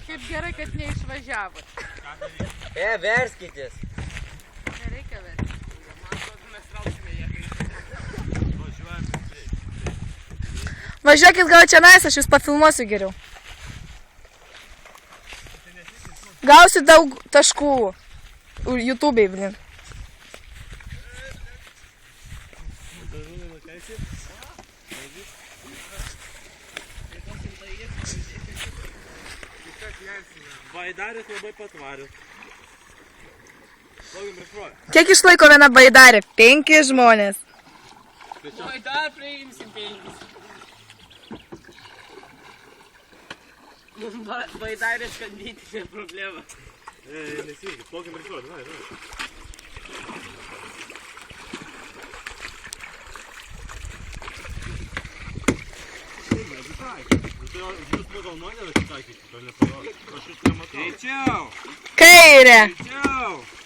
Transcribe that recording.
Kaip gerai, kad neišvažiavot. Verskitės. Nereikia versti. Važiuokit gal čia nais, aš jūs pafilmuosiu geriau. Gausiu daug taškų. YouTube'ai, blin. Baidaris labai patvarius. Kiek išlaiko viena baidarė? 5 žmonės. Baidarį priimsim 5. Baidarį skandyti, ne problema. Nesijungit, plaukiam rikiuoti, žinai. Jūs pagal nuodėlę atitaikyti, to nepagal. Aš jūs nematau. Greičiau! Kairė! Greičiau!